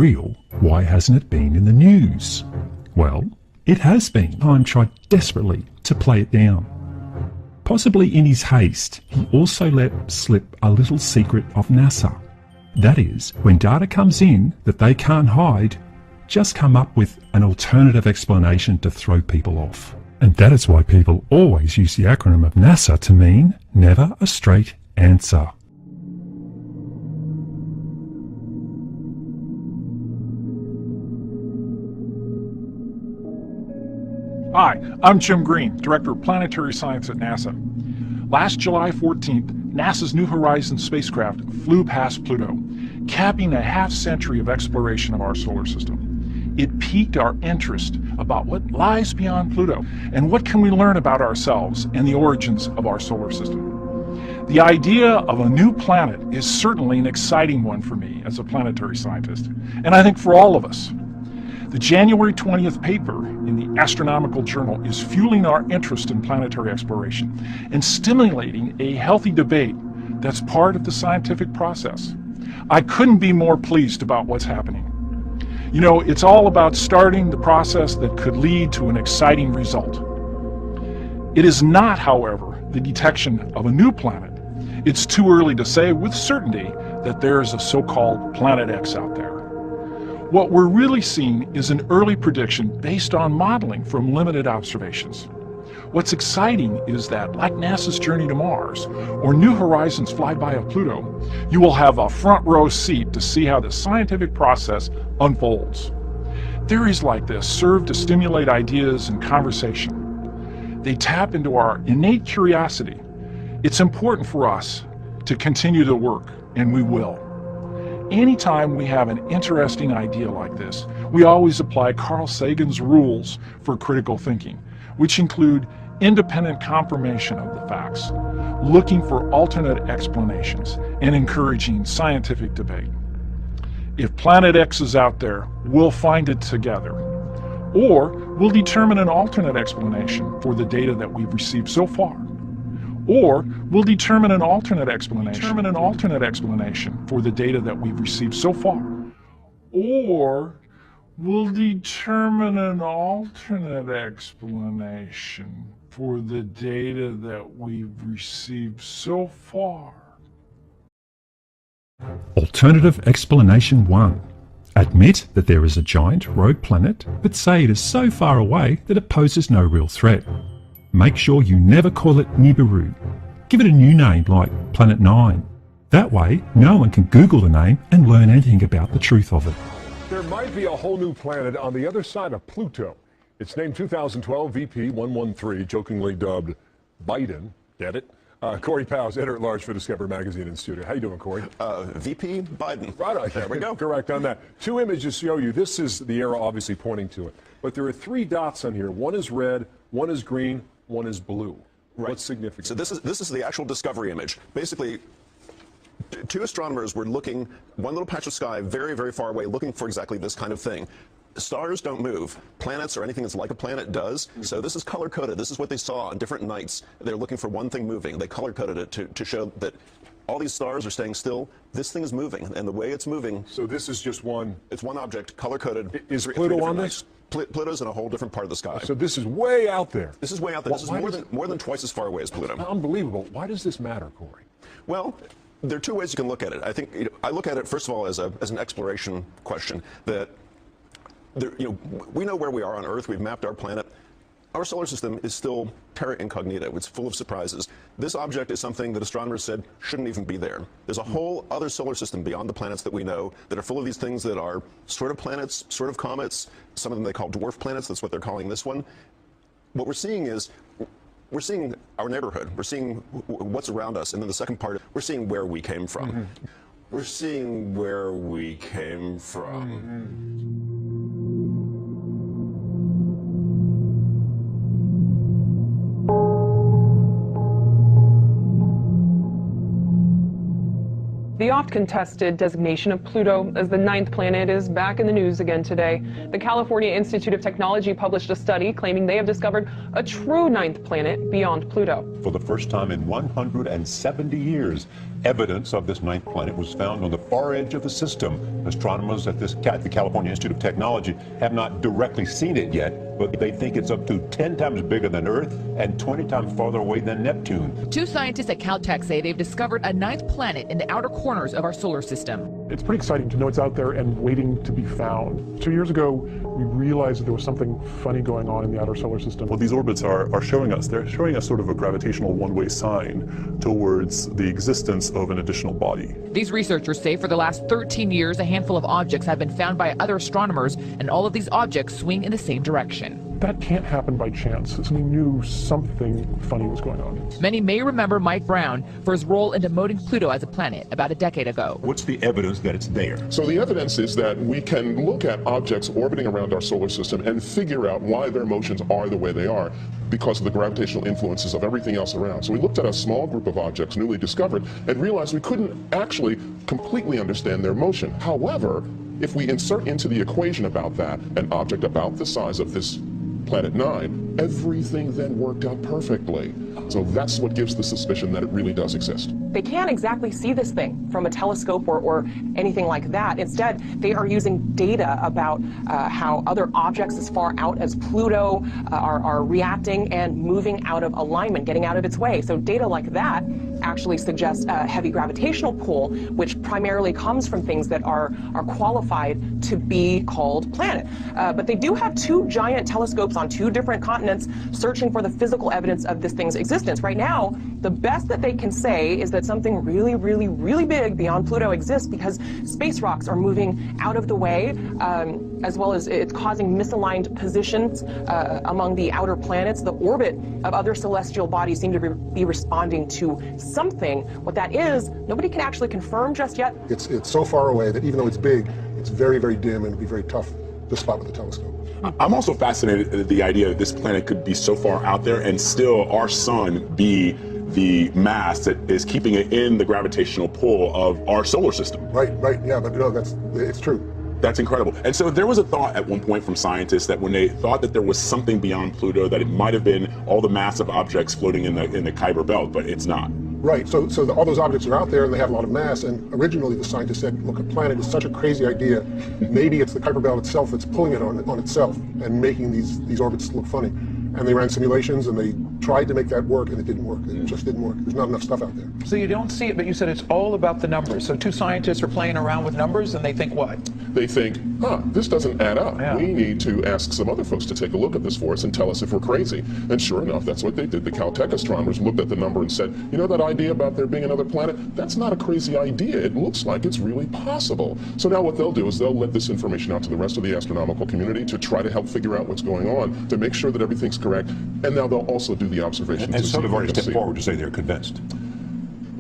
real, why hasn't it been in the news? Well, it has been. Time tried desperately to play it down. Possibly in his haste, he also let slip a little secret of NASA. That is, when data comes in that they can't hide, just come up with an alternative explanation to throw people off. And that is why people always use the acronym of NASA to mean never a straight answer. Hi, I'm Jim Green, Director of Planetary Science at NASA. Last July 14th, NASA's New Horizons spacecraft flew past Pluto, capping a half-century of exploration of our solar system. It piqued our interest about what lies beyond Pluto and what can we learn about ourselves and the origins of our solar system. The idea of a new planet is certainly an exciting one for me as a planetary scientist, and I think for all of us. The January 20th paper in the Astronomical Journal is fueling our interest in planetary exploration and stimulating a healthy debate that's part of the scientific process. I couldn't be more pleased about what's happening. You know, it's all about starting the process that could lead to an exciting result. It is not, however, the detection of a new planet. It's too early to say with certainty that there is a so-called Planet X out there. What we're really seeing is an early prediction based on modeling from limited observations. What's exciting is that, like NASA's journey to Mars or New Horizons flyby of Pluto, you will have a front row seat to see how the scientific process unfolds. Theories like this serve to stimulate ideas and conversation. They tap into our innate curiosity. It's important for us to continue the work, and we will. Anytime we have an interesting idea like this, we always apply Carl Sagan's rules for critical thinking, which include independent confirmation of the facts, looking for alternate explanations, and encouraging scientific debate. If Planet X is out there, we'll find it together. Or we'll determine an alternate explanation for the data that we've received so far. Or we'll determine an alternate explanation for the data that we've received so far. Or we'll determine an alternate explanation for the data that we've received so far. Alternative explanation 1. Admit that there is a giant rogue planet, but say it is so far away that it poses no real threat. Make sure you never call it Nibiru. Give it a new name like Planet 9. That way, no one can Google the name and learn anything about the truth of it. There might be a whole new planet on the other side of Pluto. It's named 2012 VP113, jokingly dubbed Biden. Get it? Corey Powers, editor-at-large for Discover Magazine in studio. How you doing, Corey? VP Biden. Right on. There we go. Correct on that. Two images show you. This is the arrow obviously pointing to it. But there are three dots on here. One is red, one is green, one is blue. Right. What's significant? So this is the actual discovery image. Basically, two astronomers were looking one little patch of sky very, very far away, looking for exactly this kind of thing. Stars don't move. Planets or anything that's like a planet does. So this is color-coded. This is what they saw on different nights. They're looking for one thing moving. They color-coded it to show that all these stars are staying still. This thing is moving, and the way it's moving... So this is just one... It's one object, color-coded. Is Pluto on this? Pluto's in a whole different part of the sky. So this is way out there. This is way out there. This is more than twice as far away as Pluto. Unbelievable. Why does this matter, Corey? Well, there are two ways you can look at it. I think I look at it first of all as an exploration question. That we know where we are on Earth. We've mapped our planet. Our solar system is still terra incognita. It's full of surprises. This object is something that astronomers said shouldn't even be there. There's a whole other solar system beyond the planets that we know that are full of these things that are sort of planets, sort of comets. Some of them they call dwarf planets. That's what they're calling this one. What we're seeing is we're seeing our neighborhood. We're seeing what's around us. And then the second part, we're seeing where we came from. Mm-hmm. We're seeing where we came from. Mm-hmm. The oft-contested designation of Pluto as the 9th planet is back in the news again today. The California Institute of Technology published a study claiming they have discovered a true 9th planet beyond Pluto. For the first time in 170 years, evidence of this 9th planet was found on the far edge of the system. Astronomers at the California Institute of Technology have not directly seen it yet, but they think it's up to 10 times bigger than Earth and 20 times farther away than Neptune. Two scientists at Caltech say they've discovered a 9th planet in the outer corners of our solar system. It's pretty exciting to know it's out there and waiting to be found. 2 years ago, we realized that there was something funny going on in the outer solar system. What these orbits are showing us, they're showing us sort of a gravitational one-way sign towards the existence of an additional body. These researchers say for the last 13 years, a handful of objects have been found by other astronomers, and all of these objects swing in the same direction. That can't happen by chance. We knew something funny was going on. Many may remember Mike Brown for his role in demoting Pluto as a planet about a decade ago. What's the evidence that it's there? So the evidence is that we can look at objects orbiting around our solar system and figure out why their motions are the way they are because of the gravitational influences of everything else around. So we looked at a small group of objects newly discovered and realized we couldn't actually completely understand their motion. However, if we insert into the equation about that an object about the size of this Planet 9, everything then worked out perfectly. So that's what gives the suspicion that it really does exist. They can't exactly see this thing from a telescope or anything like that. Instead, they are using data about how other objects as far out as Pluto are reacting and moving out of alignment, getting out of its way. So data like that actually suggests a heavy gravitational pull, which primarily comes from things that are qualified to be called planet. But they do have two giant telescopes on two different continents searching for the physical evidence of this thing's existence. Right now, the best that they can say is that something really, really, really big beyond Pluto exists because space rocks are moving out of the way, as well as it's causing misaligned positions among the outer planets. The orbit of other celestial bodies seem to be responding to something. What that is, nobody can actually confirm just yet. It's so far away that even though it's big, it's very, very dim and it'd be very tough to spot with a telescope. I'm also fascinated at the idea that this planet could be so far out there and still our sun be the mass that is keeping it in the gravitational pull of our solar system. Right, yeah, but no, it's true. That's incredible. And so there was a thought at one point from scientists that when they thought that there was something beyond Pluto, that it might have been all the massive objects floating in the Kuiper Belt, but it's not. Right, so all those objects are out there and they have a lot of mass, and originally the scientists said, look, a planet is such a crazy idea, maybe it's the Kuiper Belt itself that's pulling it on itself and making these orbits look funny. And they ran simulations and they tried to make that work and it didn't work. It just didn't work. There's not enough stuff out there. So you don't see it, but you said it's all about the numbers. So two scientists are playing around with numbers and they think what? They think, this doesn't add up. Yeah. We need to ask some other folks to take a look at this for us and tell us if we're crazy. And sure enough, that's what they did. The Caltech astronomers looked at the number and said, you know that idea about there being another planet? That's not a crazy idea. It looks like it's really possible. So now what they'll do is they'll let this information out to the rest of the astronomical community to try to help figure out what's going on, to make sure that everything's correct. And now they'll also do the observations. And some have already stepped forward to say they're convinced.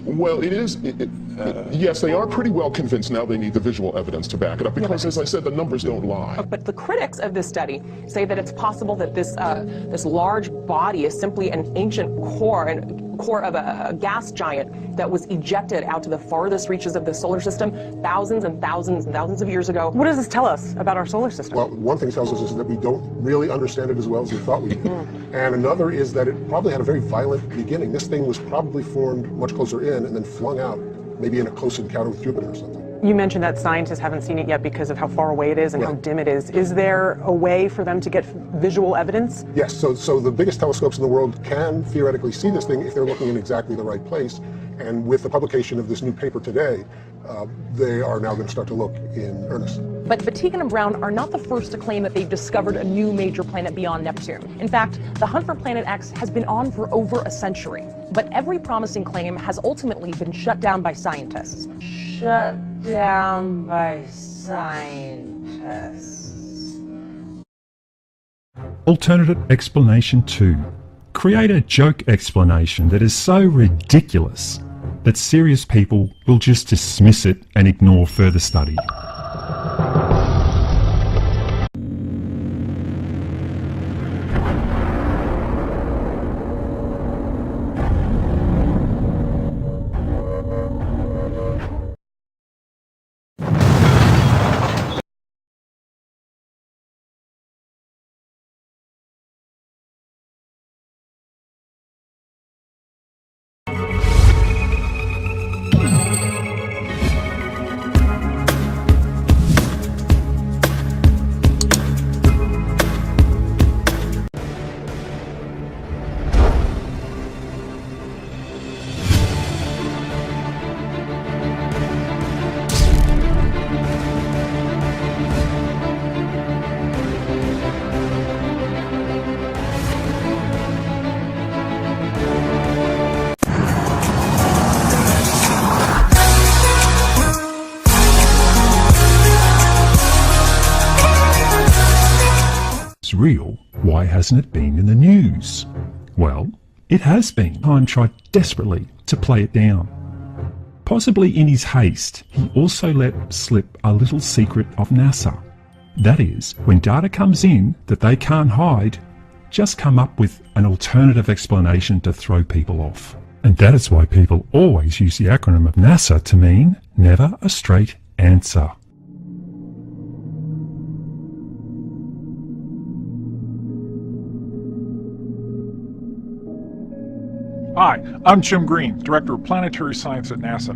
Well, yes, they are pretty well convinced now. They need the visual evidence to back it up because, as I said, the numbers don't lie. But the critics of this study say that it's possible that this large body is simply an ancient core of a gas giant that was ejected out to the farthest reaches of the solar system thousands and thousands and thousands of years ago. What does this tell us about our solar system? Well, one thing it tells us is that we don't really understand it as well as we thought we did. And another is that it probably had a very violent beginning. This thing was probably formed much closer in and then flung out, maybe in a close encounter with Jupiter or something. You mentioned that scientists haven't seen it yet because of how far away it is and how dim it is. Is there a way for them to get visual evidence? Yes, so the biggest telescopes in the world can theoretically see this thing if they're looking in exactly the right place. And with the publication of this new paper today, they are now going to start to look in earnest. But Fatigan and Brown are not the first to claim that they've discovered a new major planet beyond Neptune. In fact, the hunt for Planet X has been on for over a century. But every promising claim has ultimately been shut down by scientists. Shut down by scientists. Alternative explanation 2. Create a joke explanation that is so ridiculous that serious people will just dismiss it and ignore further study. real, why hasn't it been in the news? Well, it has been. Time tried desperately to play it down. Possibly in his haste, he also let slip a little secret of NASA. That is, when data comes in that they can't hide, just come up with an alternative explanation to throw people off. And that is why people always use the acronym of NASA to mean never a straight answer. Hi, I'm Jim Green, Director of Planetary Science at NASA.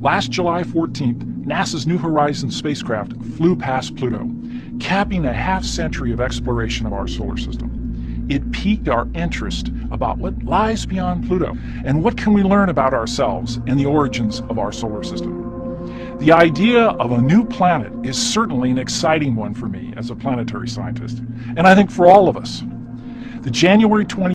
Last July 14th, NASA's New Horizons spacecraft flew past Pluto, capping a half-century of exploration of our solar system. It piqued our interest about what lies beyond Pluto and what can we learn about ourselves and the origins of our solar system. The idea of a new planet is certainly an exciting one for me as a planetary scientist, and I think for all of us. The January 20